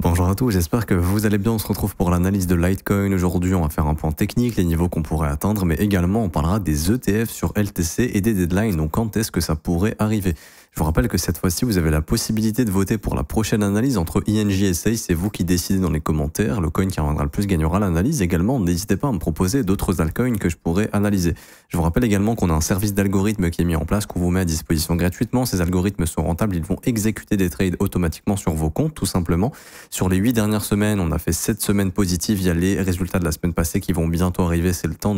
Bonjour à tous, j'espère que vous allez bien. On se retrouve pour l'analyse de Litecoin. Aujourd'hui, on va faire un point technique, les niveaux qu'on pourrait atteindre, mais également on parlera des ETF sur LTC et des deadlines, donc quand est-ce que ça pourrait arriver. Je vous rappelle que cette fois-ci, vous avez la possibilité de voter pour la prochaine analyse entre ING et SACE. C'est vous qui décidez dans les commentaires. Le coin qui reviendra le plus gagnera l'analyse. Également, n'hésitez pas à me proposer d'autres altcoins que je pourrais analyser. Je vous rappelle également qu'on a un service d'algorithme qui est mis en place, qu'on vous met à disposition gratuitement. Ces algorithmes sont rentables, ils vont exécuter des trades automatiquement sur vos comptes, tout simplement. Sur les 8 dernières semaines, on a fait 7 semaines positives. Il y a les résultats de la semaine passée qui vont bientôt arriver. C'est le temps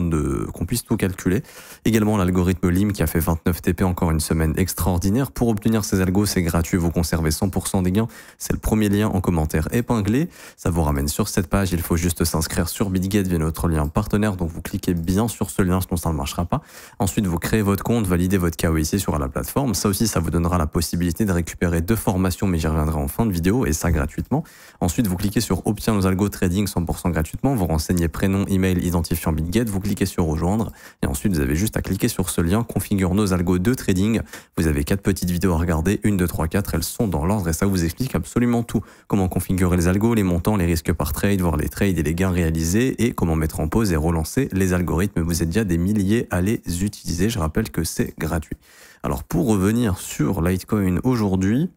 qu'on puisse tout calculer. Également, l'algorithme LIM qui a fait 29 TP, encore une semaine extraordinaire. Pour obtenir ces algos, c'est gratuit. Vous conservez 100% des gains. C'est le premier lien en commentaire épinglé. Ça vous ramène sur cette page. Il faut juste s'inscrire sur Bitget via notre lien partenaire. Donc, vous cliquez bien sur ce lien, sinon ça ne marchera pas. Ensuite, vous créez votre compte, validez votre KYC sur la plateforme. Ça aussi, ça vous donnera la possibilité de récupérer 2 formations, mais j'y reviendrai en fin de vidéo, et ça gratuitement. Ensuite, vous cliquez sur Obtiens nos algos trading 100% gratuitement. Vous renseignez prénom, email, identifiant Bitget. Vous cliquez sur Rejoindre. Et ensuite, vous avez juste à cliquer sur ce lien, configure nos algos de trading. Vous avez 4 petites vidéos à regarder. 1, 2, 3, 4. Elles sont dans l'ordre et ça vous explique absolument tout. Comment configurer les algos, les montants, les risques par trade, voir les trades et les gains réalisés, et comment mettre en pause et relancer les algorithmes. Vous êtes déjà des milliers à les utiliser. Je rappelle que c'est gratuit. Alors, pour revenir sur Litecoin aujourd'hui,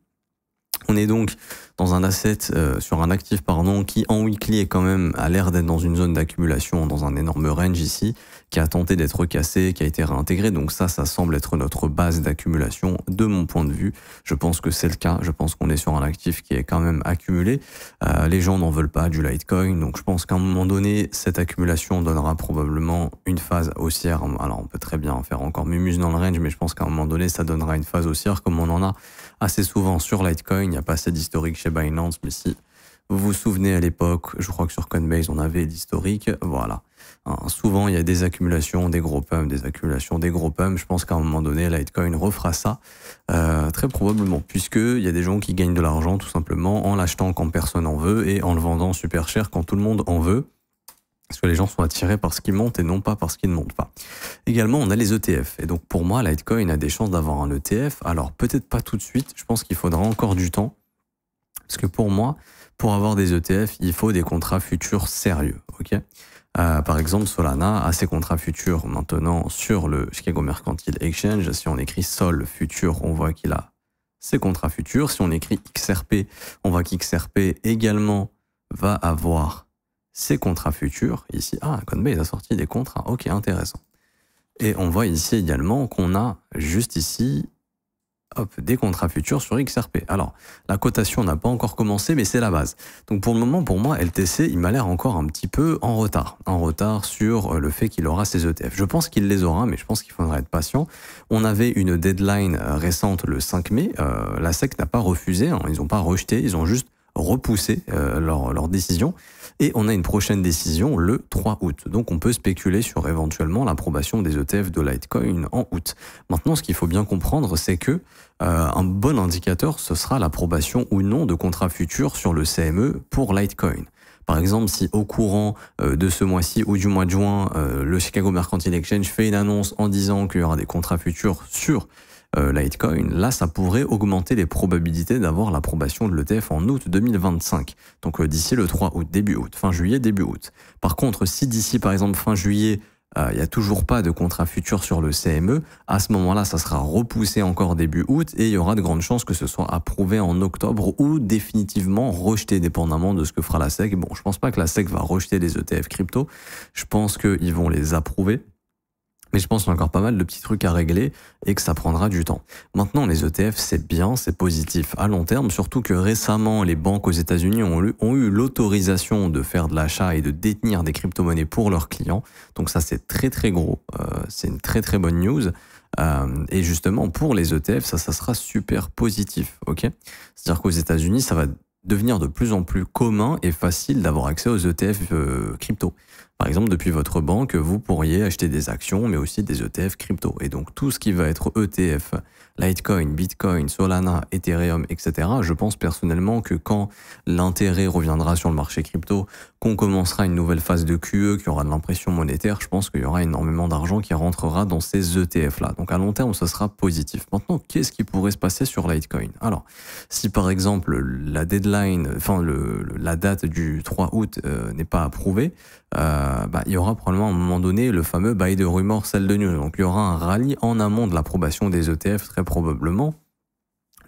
on est donc dans un asset, sur un actif pardon, qui en weekly est quand même a l'air d'être dans une zone d'accumulation, dans un énorme range ici, qui a tenté d'être cassé, qui a été réintégré. Donc ça semble être notre base d'accumulation de mon point de vue. Je pense que c'est le cas. Je pense qu'on est sur un actif qui est quand même accumulé. Les gens n'en veulent pas du Litecoin. Donc je pense qu'à un moment donné, cette accumulation donnera probablement une phase haussière. Alors on peut très bien faire encore mumus dans le range, mais je pense qu'à un moment donné, ça donnera une phase haussière comme on en a assez souvent sur Litecoin. Il n'y a pas assez d'historique chez Binance, mais si vous vous souvenez à l'époque, je crois que sur Coinbase, on avait l'historique. Voilà. Souvent, il y a des accumulations, des gros pumps, des accumulations, des gros pumps. Je pense qu'à un moment donné, Litecoin refera ça, très probablement, puisqu'il y a des gens qui gagnent de l'argent tout simplement en l'achetant quand personne en veut et en le vendant super cher quand tout le monde en veut. Parce que les gens sont attirés par ce qui monte et non pas par ce qui ne monte pas. Également, on a les ETF. Et donc, pour moi, Litecoin a des chances d'avoir un ETF. Alors, peut-être pas tout de suite. Je pense qu'il faudra encore du temps. Parce que pour moi, pour avoir des ETF, il faut des contrats futurs sérieux. Ok. Par exemple, Solana a ses contrats futurs maintenant sur le Chicago Mercantile Exchange. Si on écrit Sol futur, on voit qu'il a ses contrats futurs. Si on écrit XRP, on voit qu'XRP également va avoir ses contrats futurs. Ici, Coinbase a sorti des contrats. Ok, intéressant. Et on voit ici également qu'on a juste ici des contrats futurs sur XRP. Alors, la cotation n'a pas encore commencé, mais c'est la base. Donc pour le moment, pour moi, LTC, il m'a l'air encore un petit peu en retard. En retard sur le fait qu'il aura ses ETF. Je pense qu'il les aura, mais je pense qu'il faudra être patient. On avait une deadline récente le 5 mai. La SEC n'a pas refusé, ils n'ont pas rejeté, ils ont juste repoussé leur décision. Et on a une prochaine décision le 3 août. Donc on peut spéculer sur éventuellement l'approbation des ETF de Litecoin en août. Maintenant, ce qu'il faut bien comprendre, c'est que un bon indicateur, ce sera l'approbation ou non de contrats futurs sur le CME pour Litecoin. Par exemple, si au courant de ce mois-ci ou du mois de juin, le Chicago Mercantile Exchange fait une annonce en disant qu'il y aura des contrats futurs sur Litecoin, là, ça pourrait augmenter les probabilités d'avoir l'approbation de l'ETF en août 2025. Donc d'ici le 3 août, début août, fin juillet, début août. Par contre, si d'ici, par exemple, fin juillet, il n'y a toujours pas de contrat futur sur le CME, à ce moment-là, ça sera repoussé encore début août et il y aura de grandes chances que ce soit approuvé en octobre ou définitivement rejeté, dépendamment de ce que fera la SEC. Bon, je pense pas que la SEC va rejeter les ETF crypto. Je pense qu'ils vont les approuver. Mais je pense qu'il y a encore pas mal de petits trucs à régler et que ça prendra du temps. Maintenant, les ETF, c'est bien, c'est positif à long terme, surtout que récemment, les banques aux États-Unis ont eu l'autorisation de faire de l'achat et de détenir des crypto-monnaies pour leurs clients. Donc ça, c'est très très gros. C'est une très très bonne news. Et justement, pour les ETF, ça sera super positif. Ok. C'est-à-dire qu'aux États-Unis, ça va devenir de plus en plus commun et facile d'avoir accès aux ETF crypto. Par exemple, depuis votre banque, vous pourriez acheter des actions, mais aussi des ETF crypto. Et donc, tout ce qui va être ETF, Litecoin, Bitcoin, Solana, Ethereum, etc., je pense personnellement que quand l'intérêt reviendra sur le marché crypto, qu'on commencera une nouvelle phase de QE, qui aura de l'impression monétaire, je pense qu'il y aura énormément d'argent qui rentrera dans ces ETF-là. Donc, à long terme, ce sera positif. Maintenant, qu'est-ce qui pourrait se passer sur Litecoin? Alors, si par exemple, la deadline, enfin, la date du 3 août n'est pas approuvée, il y aura probablement à un moment donné le fameux buy de rumor, sell de news. Donc il y aura un rallye en amont de l'approbation des ETF, très probablement.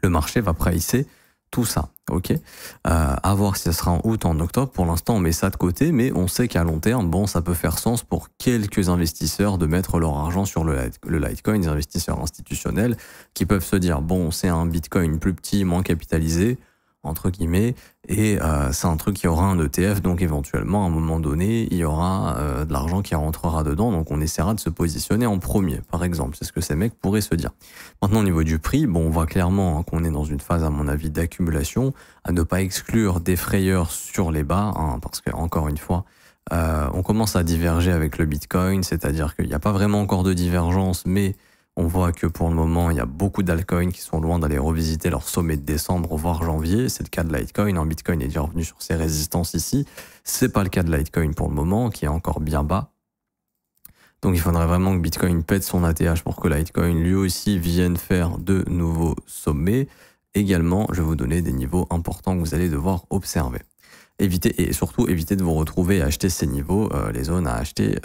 Le marché va pricer tout ça, ok. À voir si ça sera en août, en octobre. Pour l'instant, on met ça de côté, mais on sait qu'à long terme, bon, ça peut faire sens pour quelques investisseurs de mettre leur argent sur le Litecoin, des investisseurs institutionnels qui peuvent se dire, bon, c'est un Bitcoin plus petit, moins capitalisé, entre guillemets, et c'est un truc qui aura un ETF, donc éventuellement, à un moment donné, il y aura de l'argent qui rentrera dedans, donc on essaiera de se positionner en premier, par exemple. C'est ce que ces mecs pourraient se dire. Maintenant, au niveau du prix, bon, on voit clairement qu'on est dans une phase, à mon avis, d'accumulation, à ne pas exclure des frayeurs sur les bas, parce que, encore une fois, on commence à diverger avec le Bitcoin, c'est-à-dire qu'il n'y a pas vraiment encore de divergence, mais on voit que pour le moment, il y a beaucoup d'altcoins qui sont loin d'aller revisiter leur sommet de décembre, voire janvier. C'est le cas de Litecoin. Bitcoin est déjà revenu sur ses résistances ici. C'est pas le cas de Litecoin pour le moment, qui est encore bien bas. Donc il faudrait vraiment que Bitcoin pète son ATH pour que Litecoin lui aussi vienne faire de nouveaux sommets. Également, je vais vous donner des niveaux importants que vous allez devoir observer. Évitez, et surtout évitez de vous retrouver à acheter ces niveaux, les zones à acheter,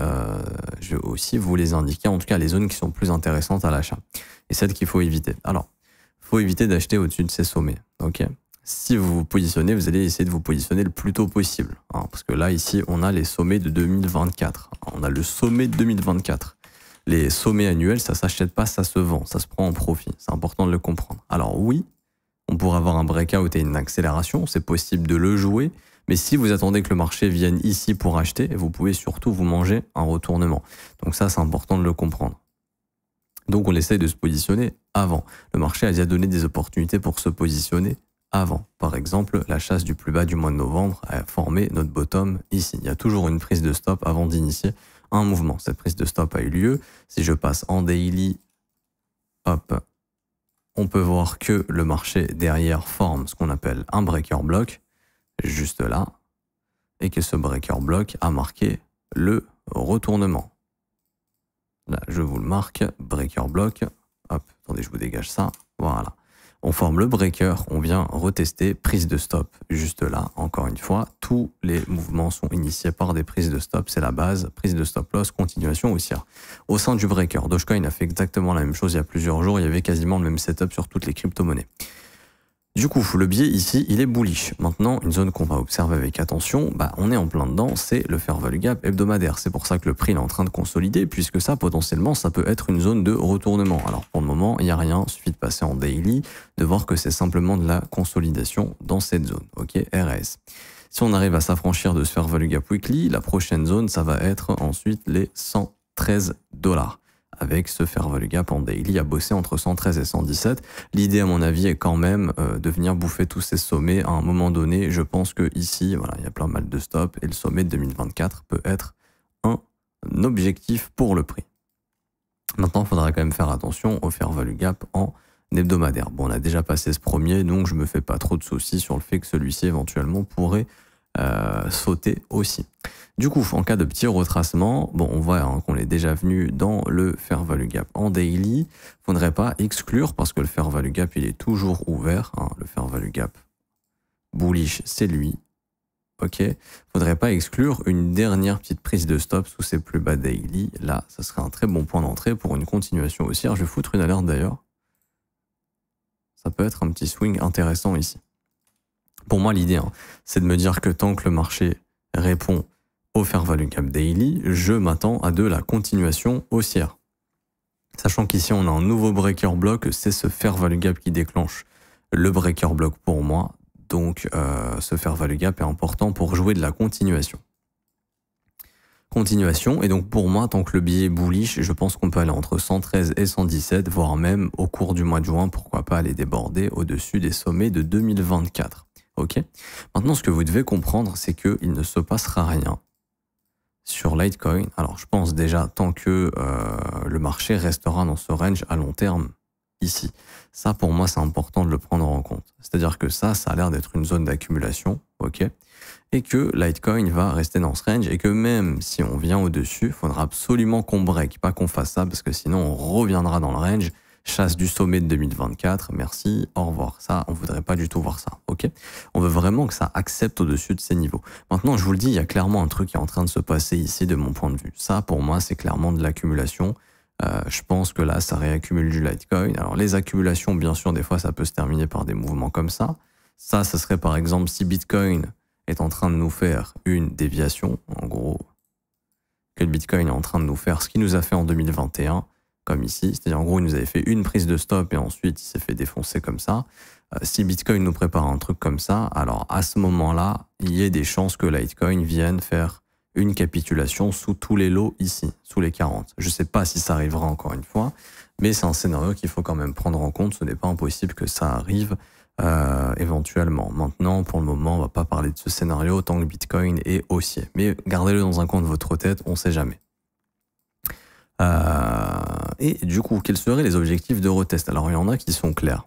je vais aussi vous les indiquer, en tout cas les zones qui sont plus intéressantes à l'achat et celles qu'il faut éviter. Alors, il faut éviter d'acheter au-dessus de ces sommets, ok? Si vous vous positionnez, vous allez essayer de vous positionner le plus tôt possible, parce que là, ici, on a les sommets de 2024, on a le sommet de 2024. Les sommets annuels, ça s'achète pas, ça se vend, ça se prend en profit, c'est important de le comprendre. Alors oui, on pourrait avoir un breakout et une accélération, c'est possible de le jouer, mais si vous attendez que le marché vienne ici pour acheter, vous pouvez surtout vous manger un retournement. Donc ça, c'est important de le comprendre. Donc on essaye de se positionner avant. Le marché a déjà donné des opportunités pour se positionner avant. Par exemple, la chasse du plus bas du mois de novembre a formé notre bottom ici. Il y a toujours une prise de stop avant d'initier un mouvement. Cette prise de stop a eu lieu. Si je passe en daily, hop, on peut voir que le marché derrière forme ce qu'on appelle un breaker block, juste là, et que ce breaker block a marqué le retournement. Là, je vous le marque, breaker block, hop, attendez, je vous dégage ça, voilà. On forme le breaker, on vient retester, prise de stop, juste là, encore une fois, tous les mouvements sont initiés par des prises de stop, c'est la base, prise de stop loss, continuation haussière. Au sein du breaker, Dogecoin a fait exactement la même chose il y a plusieurs jours, il y avait quasiment le même setup sur toutes les crypto-monnaies. Du coup, le biais ici, il est bullish. Maintenant, une zone qu'on va observer avec attention, on est en plein dedans, c'est le fair value gap hebdomadaire. C'est pour ça que le prix est en train de consolider, puisque ça, potentiellement, ça peut être une zone de retournement. Alors, pour le moment, il n'y a rien, il suffit de passer en daily, de voir que c'est simplement de la consolidation dans cette zone, ok, RS. Si on arrive à s'affranchir de ce fair value gap weekly, la prochaine zone, ça va être ensuite les 113 $. Avec ce fair value gap en daily à bosser entre 113 et 117. L'idée, à mon avis, est quand même de venir bouffer tous ces sommets à un moment donné. Je pense que ici, voilà, il y a plein mal de stops et le sommet de 2024 peut être un objectif pour le prix. Maintenant, il faudra quand même faire attention au fair value gap en hebdomadaire. Bon, on a déjà passé ce premier, donc je me fais pas trop de soucis sur le fait que celui-ci éventuellement pourrait sauter aussi. Du coup, en cas de petit retracement, bon, on voit qu'on est déjà venu dans le fair value gap en daily. Faudrait pas exclure parce que le fair value gap, il est toujours ouvert. Le fair value gap bullish, c'est lui. Ok. Faudrait pas exclure une dernière petite prise de stop sous ses plus bas daily. Là, ça serait un très bon point d'entrée pour une continuation haussière. Je vais foutre une alerte d'ailleurs. Ça peut être un petit swing intéressant ici. Pour moi, l'idée, c'est de me dire que tant que le marché répond au fair value gap daily, je m'attends à de la continuation haussière. Sachant qu'ici, on a un nouveau breaker block, c'est ce fair value gap qui déclenche le breaker block pour moi. Donc, ce fair value gap est important pour jouer de la continuation. Et donc pour moi, tant que le billet est bullish, je pense qu'on peut aller entre 113 et 117, voire même au cours du mois de juin, pourquoi pas aller déborder au-dessus des sommets de 2024. Ok. Maintenant, ce que vous devez comprendre, c'est qu'il ne se passera rien sur Litecoin, alors je pense déjà tant que le marché restera dans ce range à long terme ici. Ça, pour moi, c'est important de le prendre en compte. C'est-à-dire que ça a l'air d'être une zone d'accumulation, ok, et que Litecoin va rester dans ce range et que même si on vient au-dessus, il faudra absolument qu'on break, pas qu'on fasse ça parce que sinon on reviendra dans le range. Chasse du sommet de 2024, merci, au revoir. Ça, on voudrait pas du tout voir ça, ok? On veut vraiment que ça accepte au-dessus de ces niveaux. Maintenant, je vous le dis, il y a clairement un truc qui est en train de se passer ici de mon point de vue. Ça, pour moi, c'est clairement de l'accumulation. Je pense que là, ça réaccumule du Litecoin. Alors, les accumulations, bien sûr, des fois, ça peut se terminer par des mouvements comme ça. Ça, ce serait par exemple si Bitcoin est en train de nous faire une déviation, en gros, que le Bitcoin est en train de nous faire ce qu'il nous a fait en 2021, comme ici, c'est-à-dire en gros il nous avait fait une prise de stop et ensuite il s'est fait défoncer comme ça. Si Bitcoin nous prépare un truc comme ça, alors à ce moment-là, il y a des chances que Litecoin vienne faire une capitulation sous tous les lots ici, sous les 40. Je ne sais pas si ça arrivera encore une fois, mais c'est un scénario qu'il faut quand même prendre en compte. Ce n'est pas impossible que ça arrive éventuellement. Maintenant, pour le moment, on va pas parler de ce scénario tant que le Bitcoin est haussier. Mais gardez-le dans un coin de votre tête, on ne sait jamais. Et du coup, quels seraient les objectifs de retest? Alors, il y en a qui sont clairs.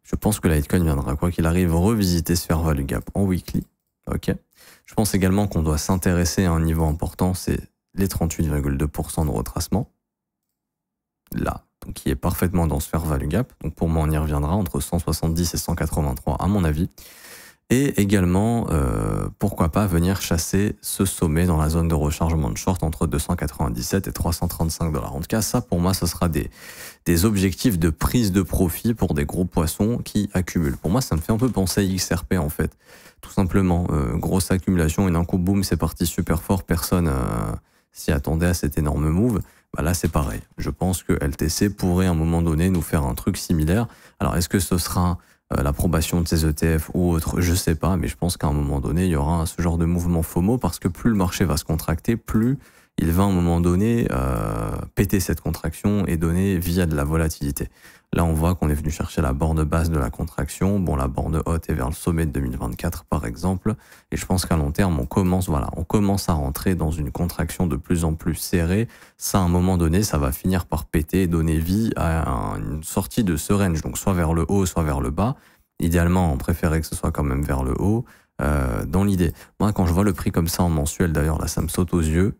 Je pense que Litecoin viendra, quoi qu'il arrive, revisiter ce fair value gap en weekly. Ok. Je pense également qu'on doit s'intéresser à un niveau important, c'est les 38,2% de retracement. Là, donc qui est parfaitement dans ce fair value gap. Donc pour moi, on y reviendra entre 170 et 183 à mon avis. Et également, pourquoi pas venir chasser ce sommet dans la zone de rechargement de short entre 297 et 335 $. En tout cas, ça, pour moi, ce sera des objectifs de prise de profit pour des gros poissons qui accumulent. Pour moi, ça me fait un peu penser à XRP, en fait. Tout simplement, grosse accumulation et d'un coup, boum, c'est parti super fort. Personne s'y attendait à cet énorme move. Bah là, c'est pareil. Je pense que LTC pourrait, à un moment donné, nous faire un truc similaire. Alors, est-ce que ce sera l'approbation de ces ETF ou autre, je sais pas, mais je pense qu'à un moment donné, il y aura ce genre de mouvement FOMO parce que plus le marché va se contracter, plus il va à un moment donné péter cette contraction et donner via de la volatilité. Là, on voit qu'on est venu chercher la borne basse de la contraction. Bon, la borne haute est vers le sommet de 2024, par exemple. Et je pense qu'à long terme, on commence à rentrer dans une contraction de plus en plus serrée. Ça, à un moment donné, ça va finir par péter et donner vie à une sortie de ce range. Donc, soit vers le haut, soit vers le bas. Idéalement, on préférait que ce soit quand même vers le haut, dans l'idée. Moi, quand je vois le prix comme ça en mensuel, d'ailleurs, là, ça me saute aux yeux.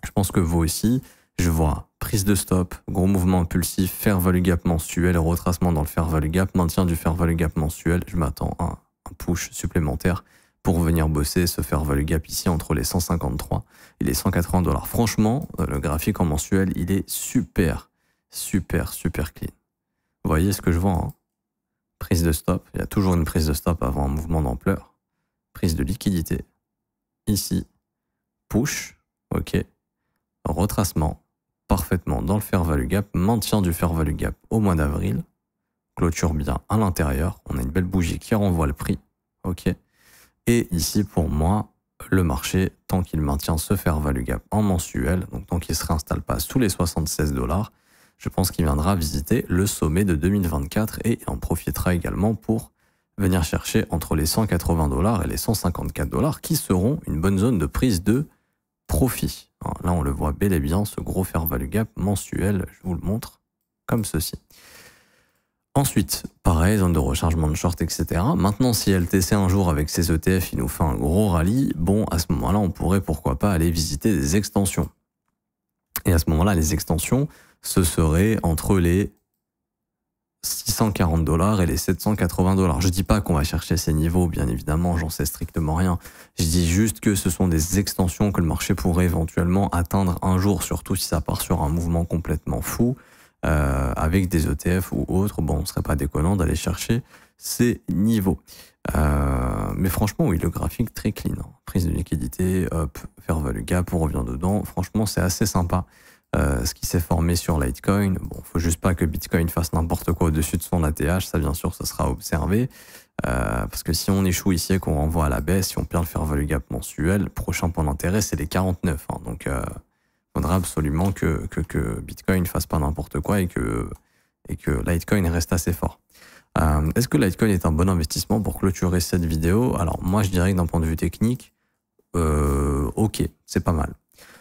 Je pense que vous aussi, je vois prise de stop, gros mouvement impulsif, fair value gap mensuel, retracement dans le fair value gap, maintien du fair value gap mensuel. Je m'attends à un push supplémentaire pour venir bosser ce fair value gap ici entre les 153 et les 180 $. Franchement, le graphique en mensuel, il est super clean. Vous voyez ce que je vois, hein? Prise de stop, il y a toujours une prise de stop avant un mouvement d'ampleur. Prise de liquidité. Ici, push, ok. Retracement, parfaitement dans le fair value gap, maintien du fair value gap au mois d'avril, clôture bien à l'intérieur, on a une belle bougie qui renvoie le prix, ok. Et ici, pour moi, le marché, tant qu'il maintient ce fair value gap en mensuel, donc tant qu'il ne se réinstalle pas sous les 76 $, je pense qu'il viendra visiter le sommet de 2024 et en profitera également pour venir chercher entre les 180 $ et les 154 $, qui seront une bonne zone de prise de profit. Là, on le voit bel et bien, ce gros fair value gap mensuel, je vous le montre, comme ceci. Ensuite, pareil, zone de rechargement de short, etc. Maintenant, si LTC un jour avec ses ETF, il nous fait un gros rallye, bon, à ce moment-là, on pourrait pourquoi pas aller visiter des extensions. Et à ce moment-là, les extensions, ce serait entre les 640 $ et les 780 $. Je dis pas qu'on va chercher ces niveaux, bien évidemment, j'en sais strictement rien. Je dis juste que ce sont des extensions que le marché pourrait éventuellement atteindre un jour, surtout si ça part sur un mouvement complètement fou, avec des ETF ou autres. Bon, on serait pas déconnant d'aller chercher ces niveaux. Mais franchement, oui, le graphique très clean. Hein. Prise de liquidité, hop, fair value gap, on revient dedans. Franchement, c'est assez sympa. Ce qui s'est formé sur Litecoin. Bon, faut juste pas que Bitcoin fasse n'importe quoi au-dessus de son ATH. Ça, bien sûr, ça sera observé. Parce que si on échoue ici et qu'on renvoie à la baisse, si on perd le fair value gap mensuel, le prochain point d'intérêt, c'est les 49. Hein. Donc, faudra absolument que Bitcoin fasse pas n'importe quoi et que Litecoin reste assez fort. Est-ce que Litecoin est un bon investissement pour clôturer cette vidéo? Alors, moi, je dirais que d'un point de vue technique, ok, c'est pas mal.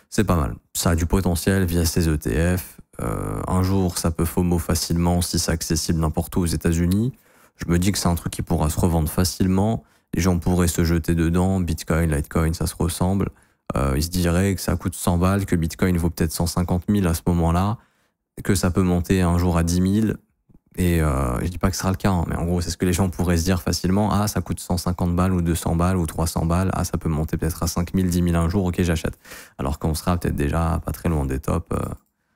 C'est pas mal. Ça a du potentiel via ces ETF. Un jour, ça peut FOMO facilement si c'est accessible n'importe où aux États-Unis. Je me dis que c'est un truc qui pourra se revendre facilement. Les gens pourraient se jeter dedans. Bitcoin, Litecoin, ça se ressemble. Ils se diraient que ça coûte 100 balles, que Bitcoin vaut peut-être 150 000 à ce moment-là, que ça peut monter un jour à 10 000. Et je dis pas que ce sera le cas, hein, mais en gros, c'est ce que les gens pourraient se dire facilement. Ah, ça coûte 150 balles ou 200 balles ou 300 balles. Ah, ça peut monter peut-être à 5 000, 10 000 un jour. Ok, j'achète. Alors qu'on sera peut-être déjà pas très loin des tops.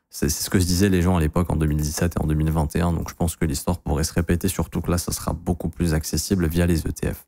C'est ce que se disaient les gens à l'époque en 2017 et en 2021. Donc je pense que l'histoire pourrait se répéter, surtout que là, ça sera beaucoup plus accessible via les ETF.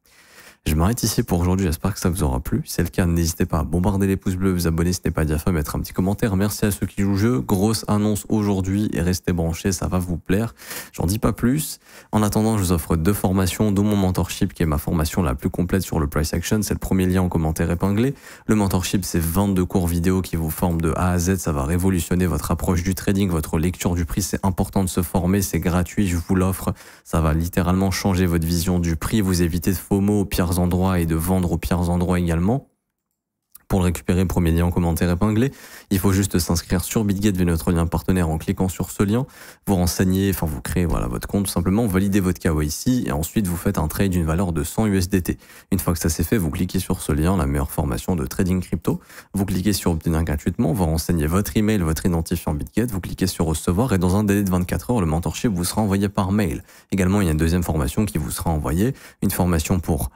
Je m'arrête ici pour aujourd'hui, j'espère que ça vous aura plu. Si c'est le cas, n'hésitez pas à bombarder les pouces bleus, vous abonner si ce n'est pas déjà fait, mettre un petit commentaire. Merci à ceux qui jouent le jeu. Grosse annonce aujourd'hui et restez branchés, ça va vous plaire. J'en dis pas plus. En attendant, je vous offre 2 formations, dont mon mentorship qui est ma formation la plus complète sur le price action. C'est le premier lien en commentaire épinglé. Le mentorship, c'est 22 cours vidéo qui vous forment de A à Z. Ça va révolutionner votre approche du trading, votre lecture du prix. C'est important de se former, c'est gratuit, je vous l'offre. Ça va littéralement changer votre vision du prix, vous éviter de FOMO au pire endroits et de vendre aux pires endroits également. Pour le récupérer, premier lien en commentaire épinglé. Il faut juste s'inscrire sur BitGet via notre lien partenaire en cliquant sur ce lien. Vous renseignez, enfin vous créez votre compte tout simplement, vous validez votre KYC et ensuite vous faites un trade d'une valeur de 100 USDT. Une fois que ça c'est fait, vous cliquez sur ce lien, la meilleure formation de trading crypto. Vous cliquez sur obtenir gratuitement, vous renseignez votre email, votre identifiant BitGet, vous cliquez sur recevoir et dans un délai de 24 heures, le mentorship vous sera envoyé par mail. Également, il y a une deuxième formation qui vous sera envoyée, une formation pour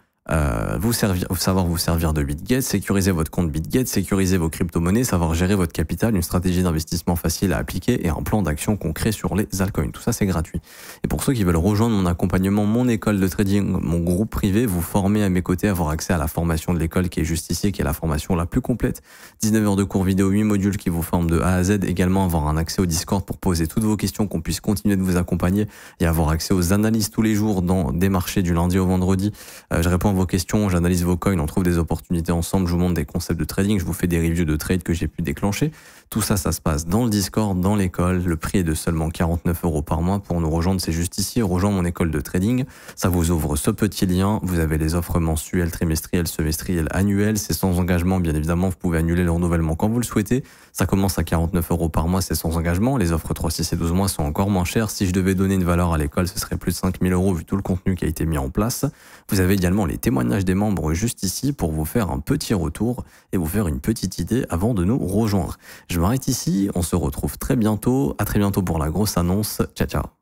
savoir vous servir de BitGet, sécuriser votre compte BitGet, sécuriser vos crypto-monnaies, savoir gérer votre capital, une stratégie d'investissement facile à appliquer et un plan d'action concret sur les altcoins. Tout ça, c'est gratuit. Et pour ceux qui veulent rejoindre mon accompagnement, mon école de trading, mon groupe privé, vous former à mes côtés, avoir accès à la formation de l'école qui est juste ici, qui est la formation la plus complète. 19 heures de cours vidéo, 8 modules qui vous forment de A à Z. Également, avoir un accès au Discord pour poser toutes vos questions, qu'on puisse continuer de vous accompagner et avoir accès aux analyses tous les jours dans des marchés du lundi au vendredi. Je réponds à vos questions, j'analyse vos coins, on trouve des opportunités ensemble, je vous montre des concepts de trading, je vous fais des reviews de trades que j'ai pu déclencher. Tout ça, ça se passe dans le Discord, dans l'école. Le prix est de seulement 49 € par mois. Pour nous rejoindre, c'est juste ici, rejoindre mon école de trading. Ça vous ouvre ce petit lien. Vous avez les offres mensuelles, trimestrielles, semestrielles, annuelles. C'est sans engagement, bien évidemment. Vous pouvez annuler le renouvellement quand vous le souhaitez. Ça commence à 49 € par mois, c'est sans engagement. Les offres 3, 6 et 12 mois sont encore moins chères. Si je devais donner une valeur à l'école, ce serait plus de 5 000 € vu tout le contenu qui a été mis en place. Vous avez également les témoignages des membres juste ici pour vous faire un petit retour et vous faire une petite idée avant de nous rejoindre. Je m'arrête ici, on se retrouve très bientôt. À très bientôt pour la grosse annonce. Ciao, ciao.